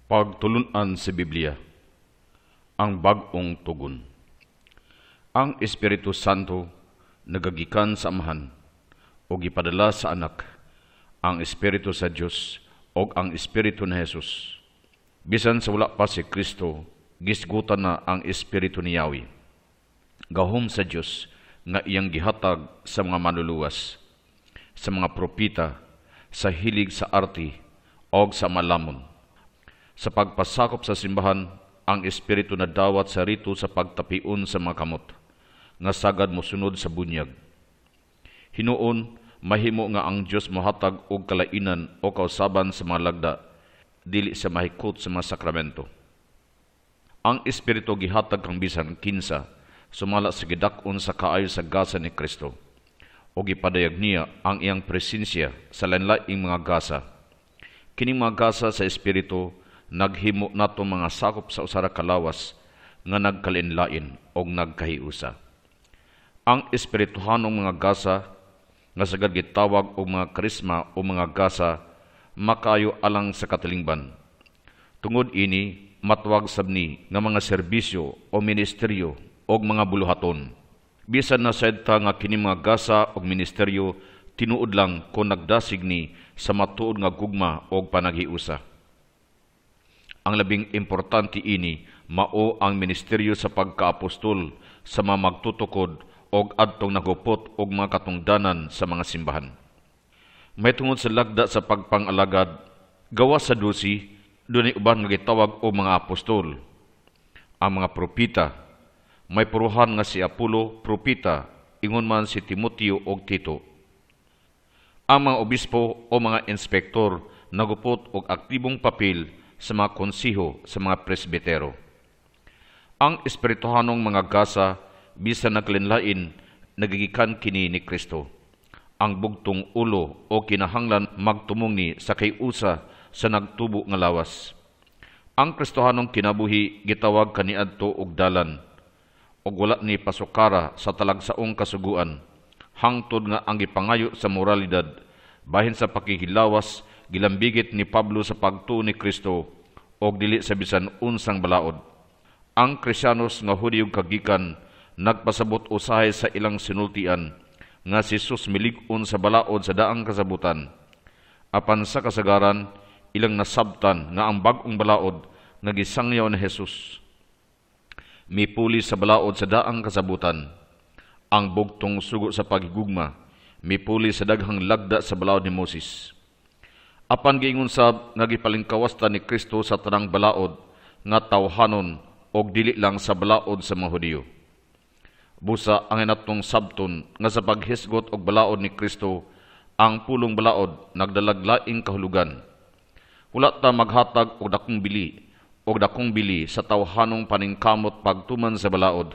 Pagtulunan sa Biblia, ang bag-ong tugon. Ang Espiritu Santo nagagikan sa Amahan o gipadala sa Anak, ang Espiritu sa Dios o ang Espiritu ni Jesus. Bisan sa wala pa si Kristo, gisgutan na ang Espiritu ni Yahweh. Gahom sa Dios nga iyang gihatag sa mga manluluwas, sa mga propita, sa hilig sa arti o sa malamon. Sa pagpasakop sa simbahan, ang Espiritu na dawat sa rito sa pagtapion sa mga kamot, nga sagad mosunod sa bunyag. Hinuon, mahimo nga ang Dios mohatag og kalainan o kausaban sa mga lagda, dili sa mahikot sa mga sakramento. Ang Espiritu gihatag kang bisan kinsa, sumala sa gidakon sa kaayo sa gasa ni Kristo, o gipadayag niya ang iyang presensya sa lain-laing mga gasa. Kining mga gasa sa Espiritu naghimo nato mga sakop sa usara ka lawas nga nagkalinlain o nagkahiusa. Ang espirituhanong mga gasa nga sagad gitawag og mga karisma o mga gasa makayo alang sa katilingban. Tungod ini matawag sabni nga mga serbisyo o ministeryo o mga buluhaton. Bisan na said ta nga kini mga gasa o ministeryo tinuod lang kung nagdasig ni sa matuod nga gugma o panaghiusa. Ang labing importante ini mao ang ministeryo sa pagkaapostol sa mga magtutukod og adtong nagupot og mga katungdanan sa mga simbahan. May tungod sa lagda sa pagpangalagad, gawas sa 12, dunay uban nga gitawag og mga apostol. Ang mga propita, may puruhan nga si Apollo, propita, ingon man si Timoteo og Tito. Ang mga obispo o mga inspektor nagupot og aktibong papel sa mga konsiho sa mga presbitero. Ang espirituhanong mga gasa bisan naglinlain nagigikan kini ni Kristo. Ang bugtong ulo o kinahanglan magtumong ni sa kayusa sa nagtubo nga lawas. Ang Kristohanong kinabuhi gitawag kaniadto og dalan og wala ni pasukara sa talagsaong kasuguan, hangtod nga ang gipangayo sa moralidad bahin sa pakihilawas gilambigit ni Pablo sa pagtuo ni Kristo og dili sa bisan unsang balaod. Ang Kristiyanos nga Hudiyo kagikan nagpasabot usahay sa ilang sinultian nga si Jesus milig-on sa balaod sa daang kasabutan. Apan sa kasagaran ilang nasabtan nga ang bag-ong balaod nga gisangyaw ni Jesus mipuli sa balaod sa daang kasabutan. Ang bugtong sugo sa paghigugma mipuli sa daghang lagda sa balaod ni Moses. Apan giingon sab nga gipalingkawasta ni Kristo sa tanang balaod nga tawhanon og dili lang sa balaod sa mga Hudiyo. Busa ang inatong sabton nga sa paghisgot og balaod ni Kristo, ang pulong balaod nagdalaglaing kahulugan. Wala ta maghatag og dakong bili sa tawhanong paningkamot pagtuman sa balaod.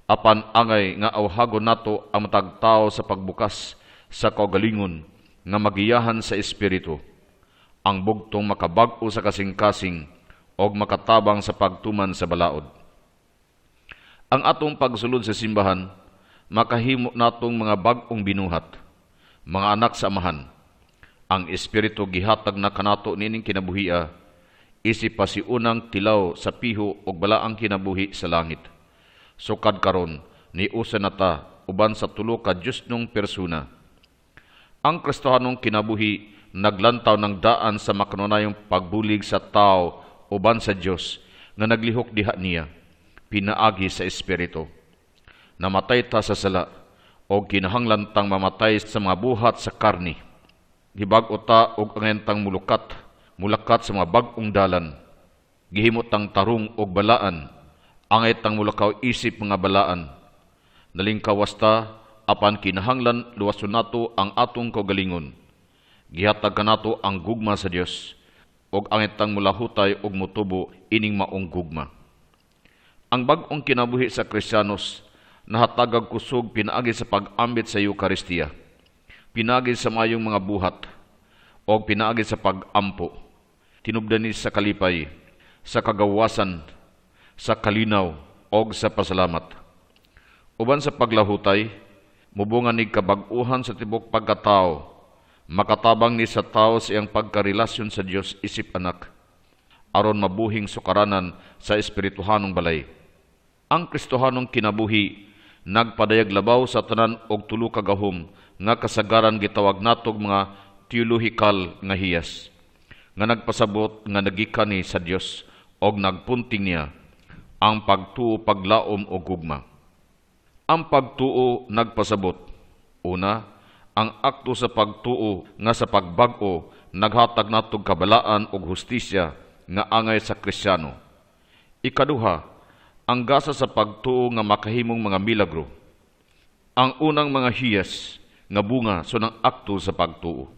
Apan angay nga awhagon nato ang matag tawo sa pagbukas sa kaugalingon nga magiyahan sa espiritu. Ang bugtong makabag-o sa kasing-kasing o makatabang sa pagtuman sa balaod. Ang atong pagsulod sa simbahan, makahimo natong mga bag-ong binuhat, mga anak sa Amahan. Ang Espiritu gihatag na kanato nining kinabuhia, isip pa si unang tilaw sa piho o balaang kinabuhi sa langit. Sukad karon ni usa na ta uban sa tulo ka Dios nung persona. Ang Kristohanong kinabuhi naglantaw ng daan sa makanunayong pagbulig sa tao uban sa Dios nga naglihok diha niya, pinaagi sa Espiritu. Namatay ta sa sala o kinahanglan tang mamatay sa mga buhat sa karni. Gibag-o ta og angentang mulakat sa mga bag-ong dalan. Gihimot tang tarong og balaan, angay tang mulakaw isip mga balaan. Nalingkawas ta apan kinahanglan luwason nato ang atong kaugalingon. Gihatag kanato ang gugma sa Dios og angitang mulahutay og mutubo ining maong gugma. Ang bag-ong kinabuhi sa Kristiyanos nahatagag kusog pinaagi sa pag-ambit sa Eucharistia, pinaagi sa mayong mga buhat og pinaagi sa pag-ampo, tinubdan ni sa kalipay, sa kagawasan, sa kalinaw og sa pasalamat. Uban sa paglahutay, mubungan ni kabag-uhan sa tibok pagkatao, makatabang ni sa tao sa iyang pagkarelasyon sa Dios isip anak. aron mabuhing sukaranan sa espirituhanong balay. Ang Kristohanong kinabuhi nagpadayag labaw sa tanan og tulo ka gahom nga kasagaran gitawag natog mga teolohikal nga hiyas nga nagpasabot nga nagikan ni sa Dios og nagpunting niya ang pagtuo, paglaom o gugma. Ang pagtuo nagpasabot. Una, ang akto sa pagtuo nga sa pagbag-o naghatag natog kabalaan og hustisya nga angay sa Kristiyano. Ikaduha, ang gasa sa pagtuo nga makahimong mga milagro. Ang unang mga hiyas nga bunga sunang akto sa pagtuo.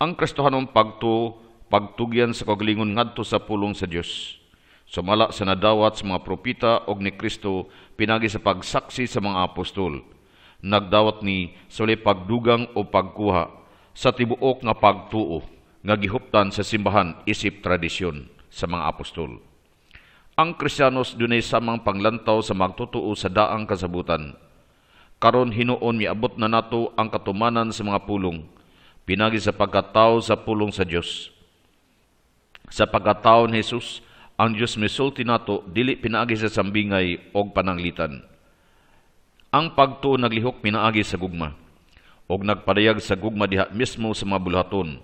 Ang Kristohanong pagtuo, pagtugyan sa kagalingon ngadto sa pulong sa Dios. Sumala sa nadawat sa mga propita og ni Kristo pinagi sa pagsaksi sa mga apostol. Nagdawat ni suli pagdugang o pagkuha sa tibuok nga pagtuo nga gihuptan sa simbahan isip tradisyon sa mga apostol. Ang Kristiyanos dunay samang panglantaw sa magtutuo sa daang kasabutan. Karon hinuon miabot na nato ang katumanan sa mga pulong pinagi sa pagkatao sa pulong sa Dios. Sa pagkatao ni Jesus, ang Dios misulti nato dili pinaagi sa sambingay og pananglitan. Ang pagtuo naglihok pinaagi sa gugma og nagpadayag sa gugma diha mismo sa mga bulaton.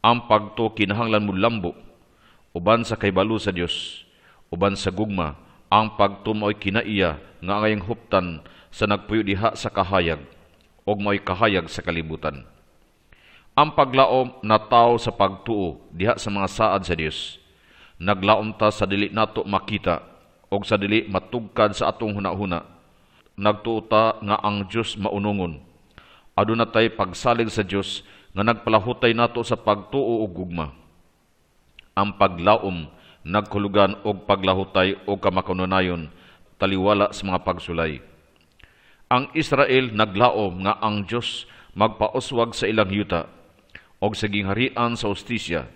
Ang pagtuo kinahanglan mo lambo uban sa kaybalo sa Dios, uban sa gugma. Ang pagtuo mo'y kinaiya nga ngayong huptan sa nagpuyo diha sa kahayag og mo'y kahayag sa kalibutan. Ang paglaom na tao sa pagtuo diha sa mga saad sa Dios. Naglaom ta sa dili nato makita og sa dili matugkad sa atong hunahuna. Nagtuo ta nga ang Dios maunungon. Aduna tay pagsalig sa Dios nga nagpalahutay nato sa pagtuo og gugma. Ang paglaom nagkulugan og paglahutay og kamakanunayon taliwala sa mga pagsulay. Ang Israel naglaom nga ang Dios magpauswag sa ilang yuta og sa gingharian sa hustisya.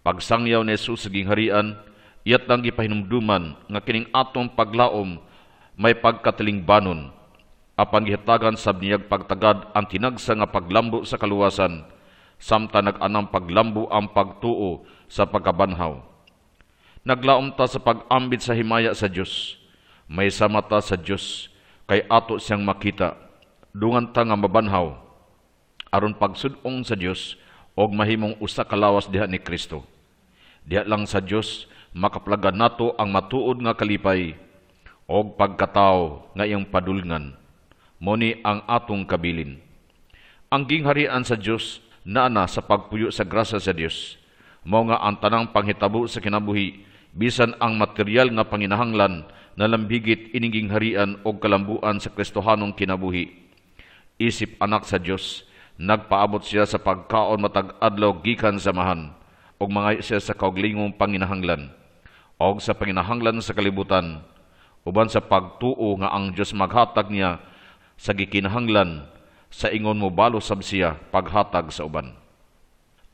Pagsangyaw ni Jesus sa gingharian, iyat lang gipahinumduman nga kining atong paglaom may pagkatilingbanon, apan gihatagan sab niyag pagtagad ang tinagsa nga paglambo sa kaluwasan, samtang nag-anang paglambo ang pagtuo sa pagkabanhaw. Naglaom ta sa pag-ambit sa himaya sa Dios, may samata sa Dios, kay ato siyang makita, dungan ta nga mabanhaw, aron pagsudong sa Dios og mahimong usa ka lawas diha ni Kristo. Diha lang sa Dios makaplagan nato ang matuod nga kalipay og pagkatao nga iyang padulngan. Moni ang atong kabilin. Ang gingharian sa Dios naana sa pagpuyo sa grasya sa Dios. Mao nga ang tanang panghitabo sa kinabuhi bisan ang material nga panginahanglan nalambigit ining gingharian og kalambuan sa Kristohanong kinabuhi. Isip anak sa Dios, nagpaabot siya sa pagkaon matag adlaw gikan sa mahan og mga siya sa kauglingong panginahanglan og sa panginahanglan sa kalibutan uban sa pagtuo nga ang Dios maghatag niya sa gikinahanglan sa ingon mo balo sab siya paghatag sa uban.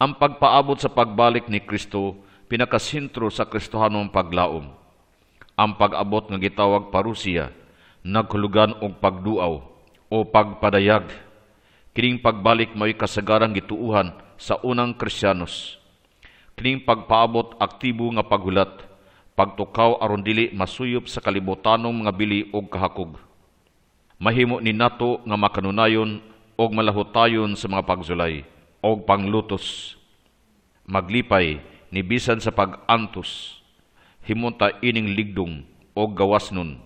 Ang pagpaabot sa pagbalik ni Kristo pinakasentro sa Kristohanong paglaom. Ang pag-abot nga gitawag parusiya nagkulugan og pagduaw o pagpadayag. Kining pagbalik may kasagarang gituuhan sa unang Kristiyanos. Kining pagpaabot aktibo nga paghulat, pagtukaw aron dili masuyop sa kalibutanong mga bili og kahakog. Mahimo ni nato nga makanunayon og malahutayon sa mga pagsulay og panglutos. Maglipay ni bisan sa pag-antos, himunta ining ligdong og gawasnon.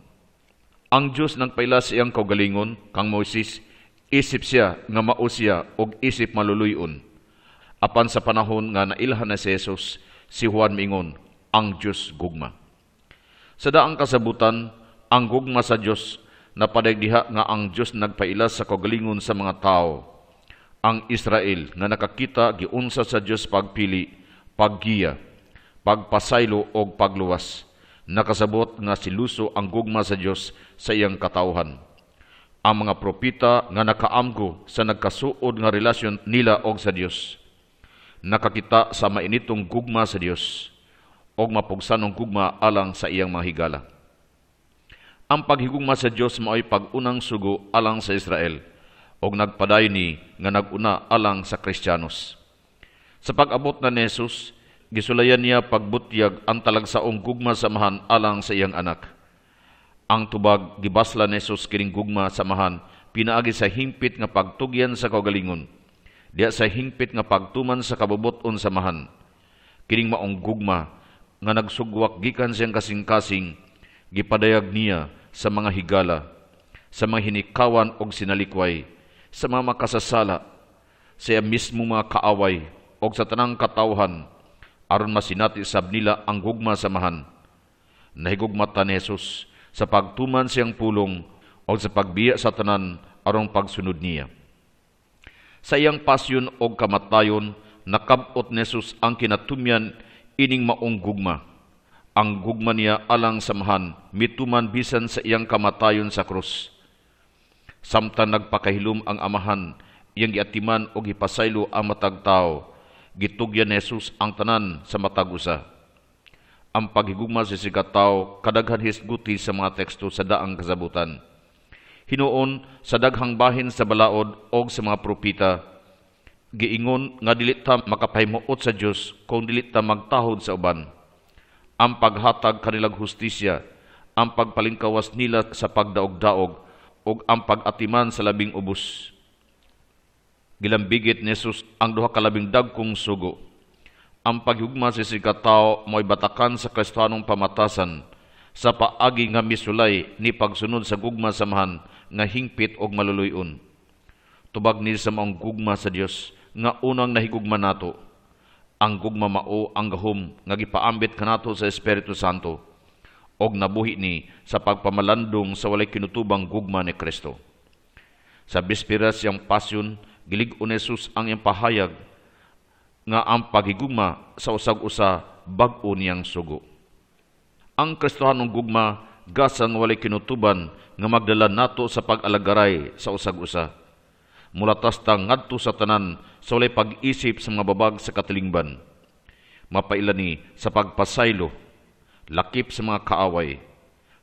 Ang Dios nagpaila sa iyang kaugalingon kang Moises, isip siya nga mao siya og isip maluluyon. Apan sa panahon nga nailhan na si Jesus, si Juan mingon, ang Dios gugma. Sa daang kasabutan, ang gugma sa Dios napadagdiha nga ang Dios nagpaila sa kaugalingon sa mga tao. Ang Israel nga nakakita giunsa sa Dios pagpili, paggiya, pagpasaylo og pagluwas. Nakasabot nga siluso ang gugma sa Dios sa iyang katawhan. Ang mga propita nga nakaamgo sa nagkasuod nga relasyon nila og sa Dios nakakita sa mainitong gugma sa Dios og mapugsanong gugma alang sa iyang mga higala. Ang paghigugma sa Dios mao'y pag-unang sugo alang sa Israel og nagpadayon ni nga nag-una alang sa Kristiyanos. Sa pag-abot na ni Jesus, gisulayan niya pagbutyag ang talagsaong gugma samahan alang sa iyang anak. Ang tubag gibasla ni Jesus kining gugma samahan pinaagi sa hingpit nga pagtugyan sa kaugalingon, diya sa hingpit nga pagtuman sa kabubuton samahan. Kining maong gugma nga nagsugwak gikan siyang kasing-kasing, gipadayag niya sa mga higala, sa mga hinikawan og sinalikway, sa mga makasasala, sa iya mismo mga kaaway og sa tanang katawhan, aron masinati sab nila ang gugma samahan. Nahigugmata ni Jesus sa pagtuman siyang pulong o sa pagbiya sa tanan aron pagsunod niya. Sa iyang pasyon o kamatayon, nakabot ni Jesus ang kinatumyan ining maong gugma. Ang gugma niya alang samahan, mituman bisan sa iyang kamatayon sa krus. Samtang nagpakahilom ang amahan, iyang giatiman o gipasaylo ang matag tao, gitugyan ni Jesus ang tanan sa matag usa. Ang paghigugma sa sigataw kadaghan hisguti sa mga teksto sa daang kasabutan. Hinuon sa daghang bahin sa balaod o sa mga propita, giingon nga dili ta makapahimuot sa Dios kung dili ta magtahod sa uban. Ang paghatag kanilang hustisya, ang pagpalingkawas nila sa pagdaog-daog o ang pag-atiman sa labing ubos. Gilambigit ni Jesus ang duha ka labing dagkong sugo. Ang paghigugma sa sigataw mo'y batakan sa Kristiyanong pamatasan sa paagi nga misulay ni pagsunod sa gugma samahan nga hingpit og maluluyon. Tubag ni sa maong gugma sa Dios nga unang nahigugma nato. Ang gugma mao ang gahom nga gipaambit kanato sa Espiritu Santo og nabuhi ni sa pagpamalandong sa walay kinutubang gugma ni Kristo. Sa bisperas siyang pasyon, gilig-on ni Jesus ang iyang pahayag nga ang paghigugma sa usag-usa bag-o niyang sugo. Ang Kristohanong gugma gasang walay kinutuban nga magdala nato sa pag-alagaray sa usag-usa. Mulatas ta ngadto sa tanan sa walay pag-isip sa mga babag sa katilingban. Mapaila ni sa pagpasaylo, lakip sa mga kaaway,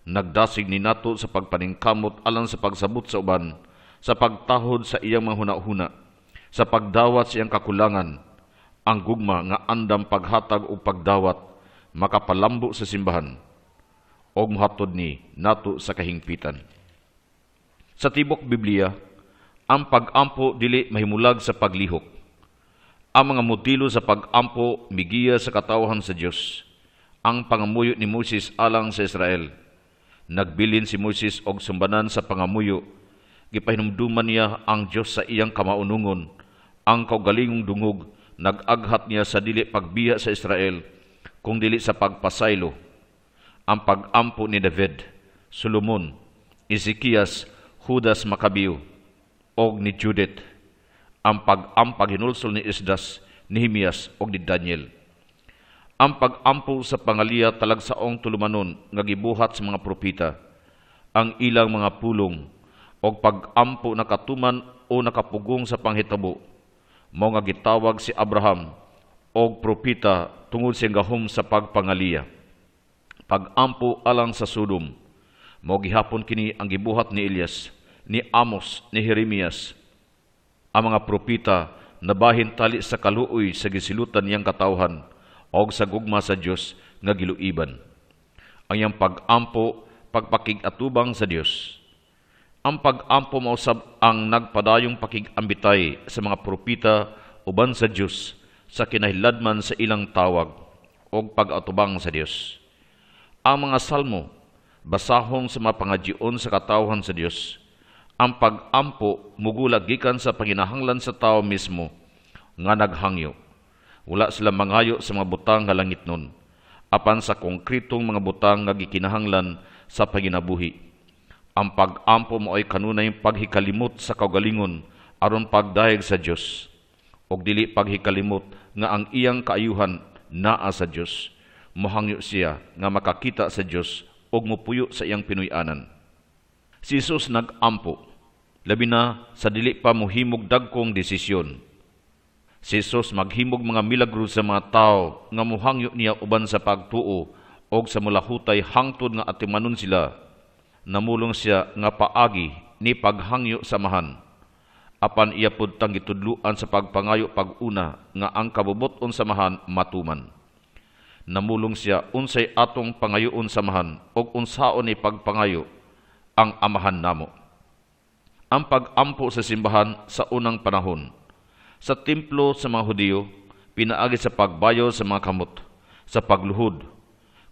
nagdasig ni nato sa pagpaningkamot alang sa pagsabot sa uban, sa pagtahod sa iyang mga huna-huna, sa pagdawat sa iyang kakulangan. Ang gugma nga andam paghatag o pagdawat, makapalambo sa simbahan, o muhatod ni nato sa kahingpitan. Sa tibok Biblia, ang pag-ampo dili mahimulag sa paglihok. Ang mga modelo sa pag-ampo migiya sa katawhan sa Dios. Ang pangamuyo ni Moses alang sa Israel. Nagbilin si Moses og sumbanan sa pangamuyo. Gipahinumduman niya ang Dios sa iyang kamaunungon. Ang kaugalingong dungog, nag-aghat niya sa dili pagbiya sa Israel, kung dili sa pagpasaylo. Ang pag-ampo ni David, Solomon, Ezekias, Judas Macabeo, og ni Judith. Ang pag-ampag hinulsol ni Esdras, Nehemias, og ni Daniel. Ang pag-ampo sa pangaliya talagsaong tulumanon nga gibuhat sa mga propita. Ang ilang mga pulong, og pag-ampo nakatuman o nakapugong sa panghitabo, mao nga gitawag si Abraham og propita tungod siyang gahom sa pagpangaliya. Pag-ampo alang sa Sodom, mao gihapon kini ang gibuhat ni Elias, ni Amos, ni Jeremias. Ang mga propita nabahin tali sa kaluoy sa gisilutan niyang katawhan og sa gugma sa Dios nga giluiban. Ang iyang pag-ampo pagpakig-atubang sa Dios. Ang pag-ampo mausab ang nagpadayong pakig-ambitay sa mga propita uban sa Dios sa kinahiladman sa ilang tawag o pag-atubang sa Dios. Ang mga salmo, basahon sa mga pangagyion sa katawhan sa Dios. Ang pag-ampo mugulag gikan sa panginahanglan sa tao mismo nga naghangyo. Wala sila mangayo sa mga butang nga langitnon, apan sa konkretong mga butang nga gikinahanglan sa panginabuhi. Ang pag-ampo mo ay kanunay paghikalimot sa kaugalingon aron pagdayeg sa Dios, og dili paghikalimot nga ang iyang kaayuhan naa sa Dios. Mohangyo siya nga makakita sa Dios og mopuyo sa iyang pinuy-anan. Si Jesus nag-ampo, labi na sa dili pa mohimog dagkong desisyon. Si Jesus maghimog mga milagro sa mga tao nga mohangyo niya uban sa pagtuo og sa mulahutay hangtod nga atimanon sila. Namulong siya nga paagi ni paghangyo samahan. Apan iya pud tang gitudluan sa pagpangayo pag-una nga ang kabubuton samahan matuman. namulong siya unsay atong pangayoon samahan og unsaon ni pagpangayo ang amahan namo. Ang pag-ampo sa simbahan sa unang panahon. Sa templo sa mga Hudiyo, pinaagi sa pagbayo sa mga kamot, sa pagluhod,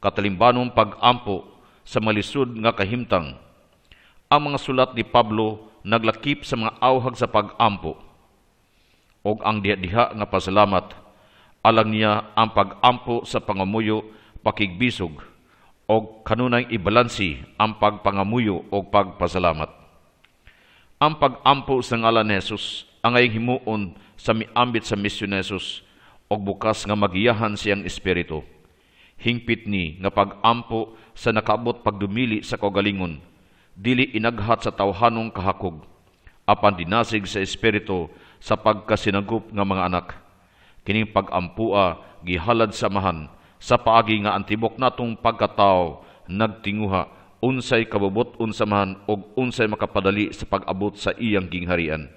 katalimbanong pag-ampo sa malisud nga kahimtang. Ang mga sulat ni Pablo naglakip sa mga awhag sa pag-ampo, og ang diha-diha nga pasalamat, alang niya ang pag-ampo sa pangamuyo, pakigbisog, o kanunay ibalansi ang pagpangamuyo o pagpasalamat. Ang pag-ampo sa ngalan ni Jesus ang ay himuon sa miambit sa misyon ni Jesus o bukas nga magiyahan siyang espiritu. Hingpit ni nga pag-ampo sa nakaabot pagdumili sa kaugalingon, dili inaghat sa tawhanong kahakog, apan dinasig sa espiritu sa pagkasinagup nga mga anak. Kining pag-ampua gihalad samahan sa paagi nga antibok natong pagkatao nagtinguha unsay kabubot-on samahan og unsay makapadali sa pag-abot sa iyang gingharian.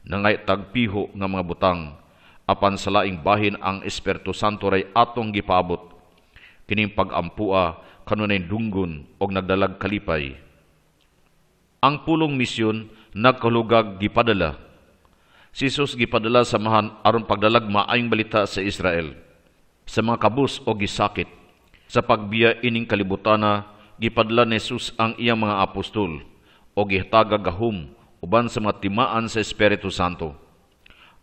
Nangay tagpiho nga mga butang apan sa laing bahin ang Espiritu Santo ray atong gipaabot. Kining pag-ampua kanunay dunggon og nagdalag kalipay. Ang pulong misyon nagkalugag gipadala. Si Jesus gipadala samahan aron pagdalag maayong balita sa Israel. Sa mga kabus o gisakit, sa pagbiya ining kalibutana, gipadala ni Jesus ang iyang mga apostol o gihatagag gahom uban sa mga timaan sa Espiritu Santo.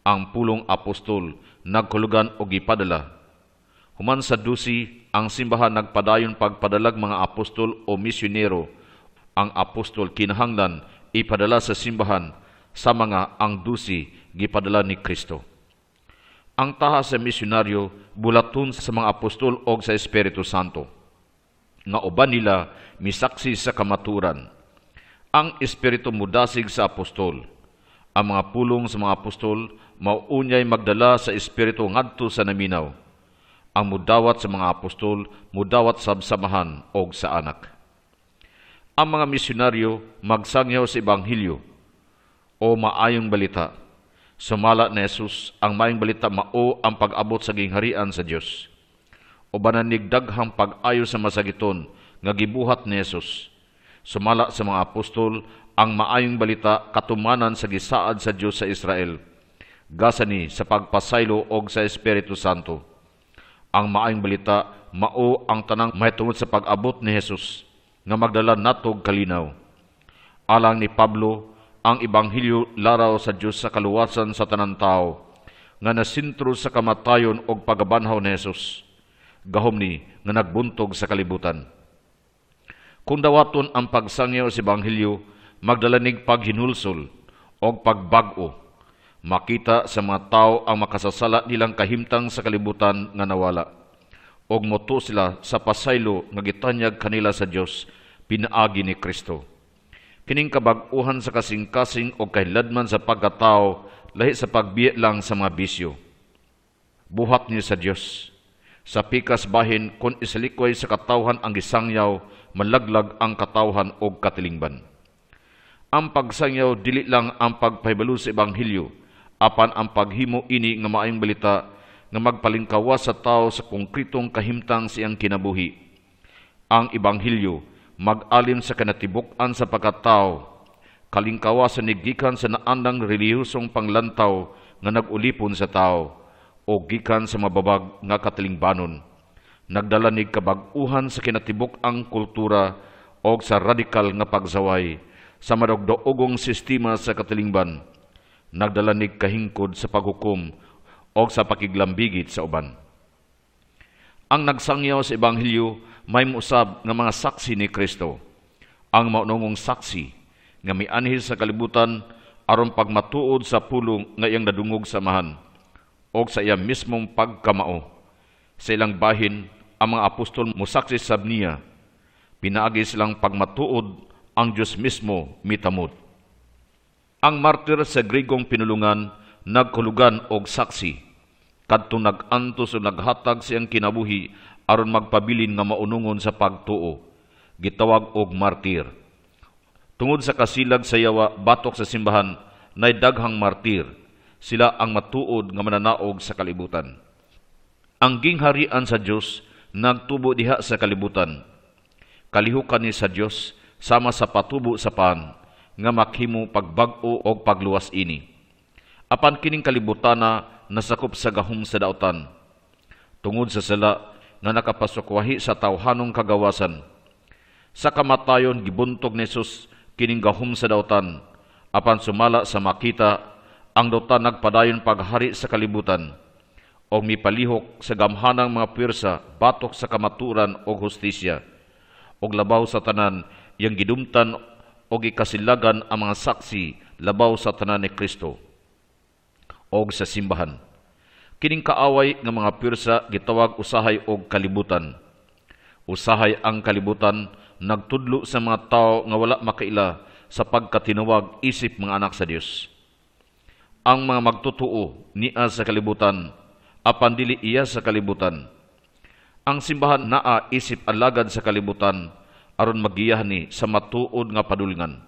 Ang pulong apostol nagkulugan o gipadala. Human sa dusi, ang simbahan nagpadayon pagpadalag mga apostol o misyonero. Ang apostol kinahanglan ipadala sa simbahan sa mga ang dusi gipadala ni Kristo. Ang taha sa misyonaryo bulaton sa mga apostol o sa Espiritu Santo. Nga uban nila misaksi sa kamaturan. Ang Espiritu mudasig sa apostol. Ang mga pulong sa mga apostol mauunyay magdala sa Espiritu ngadto sa naminaw. Ang mudawat sa mga apostol mudawat sa samahan o sa anak. Ang mga misyonaryo magsangyaw sa Ebanghelyo o maayong balita. Sumala ni Jesus ang maayong balita mao ang pag-abot sa gingharian sa Dios. O bananigdaghang pag-ayo sa masagiton nga gibuhat ni Jesus. Sumala sa mga apostol ang maayong balita katumanan sa gisaad sa Dios sa Israel. Gasani sa pagpasaylo og sa Espiritu Santo. Ang maayong balita mao ang tanang mahitungod sa pag-abot ni Jesus nga magdala natog kalinaw. Alang ni Pablo, ang Ebanghelyo laraw sa Dios sa kaluwasan sa tanan tao, nga nasintro sa kamatayon og pagabanhaw ni Jesus, gahom ni nga nagbuntog sa kalibutan. Kung dawaton ang pagsangyaw sa Ebanghelyo, magdalanig paghinulsol og pagbag-o, makita sa mga tao ang makasasala nilang kahimtang sa kalibutan nga nawala, og moto sila sa pasaylo nga gitanyag kanila sa Dios pinaagi ni Kristo. Kining kabag-uhan sa kasing-kasing o kahiladman sa pagkatao lahi sa pagbiya lang sa mga bisyo. Buhat niyo sa Dios. Sa pikas bahin kung isalikway sa katawhan ang gisangyaw, malaglag ang katawhan og katilingban. Ang pagsangyaw dili lang ang pagpahibalo sa Ebanghelyo, apan ang paghimo ini nga maayong balita nga magpalingkawas sa tao sa konkretong kahimtang siyang kinabuhi. Ang Ebanghelyo mag-alim sa kanatibuk-an sa pagkatao, kalingkawasan ni gikan sa naandang relihiyosong panglantaw nga nag-ulipon sa tao, o gikan sa mababag nga katilingbanon, nagdala ni kabag-uhan sa kinatibuk-ang kultura o sa radikal nga pagsaway sa madugdoogong sistema sa katilingban, nagdala ni kahingkod sa paghukom o sa pakiglambigit sa uban. Ang nagsangyaw sa Ebanghelyo may musab nga mga saksi ni Kristo. Ang maunongong saksi nga mianhis sa kalibutan aron pagmatuod sa pulong nga iyang nadungog samahan o sa iyang mismong pagkamao. Sa ilang bahin, ang mga apostol musaksi sab niya. Pinaagi silang pagmatuod ang Diyos mismo mitamod. Ang martir sa Grigong pinulungan nagkulugan og saksi kadtong nag-antos o naghatag siyang kinabuhi aron magpabilin nga maunungon sa pagtuo, gitawag og martir. Tungod sa kasilag sa yawa batok sa simbahan, nay daghang martir, sila ang matuod nga mananaog sa kalibutan. Ang gingharian sa Dios nagtubo diha sa kalibutan. Kalihukan ni sa Dios sama sa patubo sa paan nga maghimo pagbag-o og pagluwas ini. Apan kining kalibutana nasakop sa gahom sa daotan. Tungod sa sala nga nakapasukwahi sa tawhanong kagawasan. Sa kamatayon gibuntog ni Jesus kining gahom sa daotan. Apan sumala sa makita ang daotan nagpadayon paghari sa kalibutan o mipalihok sa gamhanang mga pwersa batok sa kamaturan o hustisya o labaw sa tanan yang gidumtan o gikasilagan ang mga saksi labaw sa tanan ni Kristo o sa simbahan. Kining kaaway nga mga pwersa gitawag usahay og kalibutan. Usahay ang kalibutan nagtudlo sa mga tao nga wala makaila sa pagkatinawag isip mga anak sa Dios. Ang mga magtutuo niya sa kalibutan, apan dili iya sa kalibutan. Ang simbahan naa isip alagad sa kalibutan, aron magiyahan ni sa matuod nga padulngan.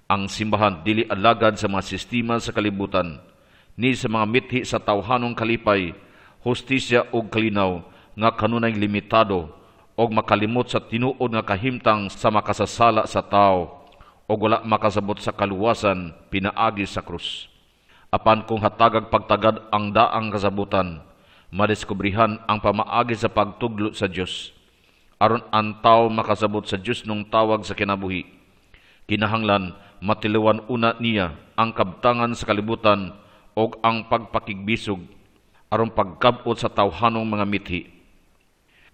Ang simbahan dili alagad sa mga sistema sa kalibutan, ni sa mga mithi sa tawhanong kalipay, hustisya o kalinaw nga kanunay limitado o makalimot sa tinuod nga kahimtang sa makasasala sa tao o wala makasabot sa kaluwasan pinaagi sa krus. Apan kung hatagag pagtagad ang daang kasabutan, madiskubrihan ang pamaagi sa pagtuglo sa Dios. Aron ang tao makasabot sa Dios nung tawag sa kinabuhi. Kinahanglan matiluan una niya ang kabtangan sa kalibutan o ang pagpakigbisog aron pagkabot sa tawhanong mga mithi.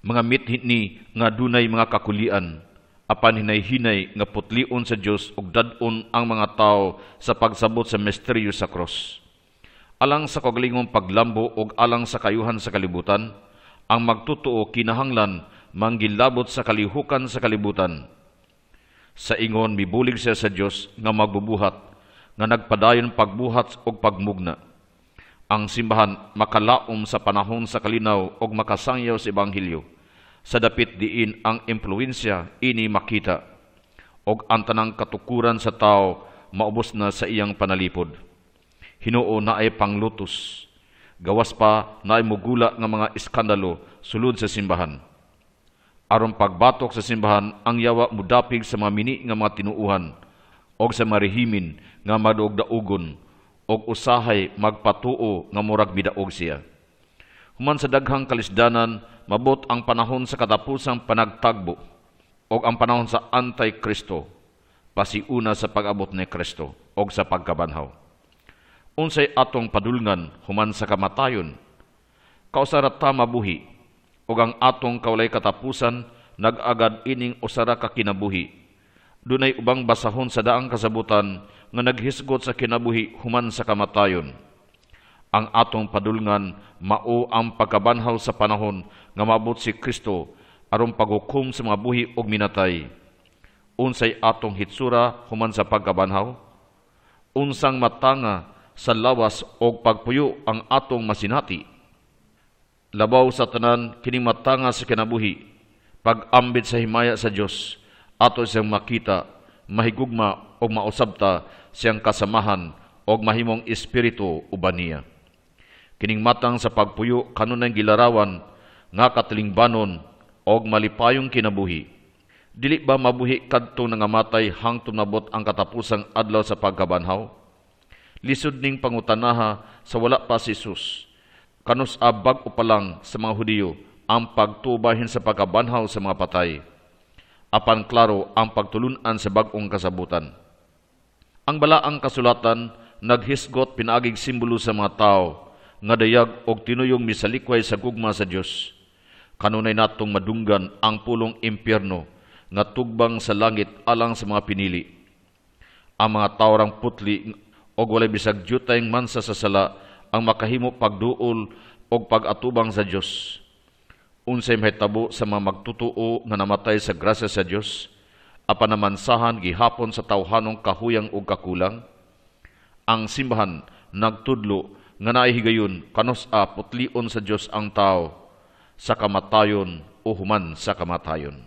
Mga mithi ni nga dunay mga kakulian, apan hinay-hinay nga putlion sa Dios ug dad-on ang mga tao sa pagsabot sa misteryo sa cross. Alang sa kagalingong paglambo ug alang sa kayuhan sa kalibutan, ang magtutuo kinahanglan manggilabot sa kalihukan sa kalibutan. Sa ingon mibulig siya sa Dios nga magbubuhat, nga nagpadayon pagbuhat ug pagmugna. Ang simbahan makalaom sa panahon sa kalinaw ug makasangyaw sa ebanghelyo. Sa dapit diin ang impluensya ini makita og ang tanang katukuran sa tao maubos na sa iyang panalipod. Hinuo na ay panglutos, gawas pa na ay mugula nga mga iskandalo sulod sa simbahan. Aron pagbatok sa simbahan ang yawa mudapig sa mga mini nga mga tinuuhan og sa marihimin nga madugdaugon og usahay magpatuo nga murag midaog siya. Human sa daghang kalisdanan, mabot ang panahon sa katapusang panagtagbo o ang panahon sa Antikristo, pasiuna sa pag-abot ni Kristo o sa pagkabanhaw. Unsay atong padulngan human sa kamatayon, kausarata mabuhi o ang atong kaulay katapusan nag-agad ining usara ka kinabuhi. Dunay ubang basahon sa daang kasabutan nga naghisgot sa kinabuhi human sa kamatayon. Ang atong padulngan mao ang pagkabanhaw sa panahon nga maabot si Kristo aron paghukom sa mga buhi og minatay. Unsay atong hitsura human sa pagkabanhaw? Unsang matanga sa lawas og pagpuyo ang atong masinati? Labaw sa tanan kining matanga sa kinabuhi, pag-ambit sa himaya sa Dios, ato siyang makita, mahigugma og mausabta siyang kasamahan og mahimong espiritu uban niya. Kining matang sa pagpuyo kanunay gilarawan nga katilingbanon og malipayong kinabuhi. Dili ba mabuhi kadto nangamatay hangtod nabot ang katapusang adlaw sa pagkabanhaw? Lisod ning pangutanaha sa wala pa si Jesus. Kanus abag o palang sa mga Hudiyo ang pagtubahin sa pagkabanhaw sa mga patay. Apan klaro ang pagtulunan sa bag-ong kasabutan. Ang balaang kasulatan naghisgot pinaagig simbolo sa mga tao nga dayag og tinuyong misalikway sa gugma sa Dios. Kanunay natong madunggan ang pulong impyerno nga tugbang sa langit alang sa mga pinili. Ang mga tawrang putli og walay bisag jutayng mansa sa sala ang makahimo pagduol og pag-atubang sa Dios. Unsay mahitabo sa mga magtutuo nga namatay sa grasya sa Dios, apan namansahan gihapon sa tawhanong kahuyang ug kakulang. Ang simbahan nagtudlo nga naihigayon kanus-a putlion sa Dios ang tao sa kamatayon o human sa kamatayon.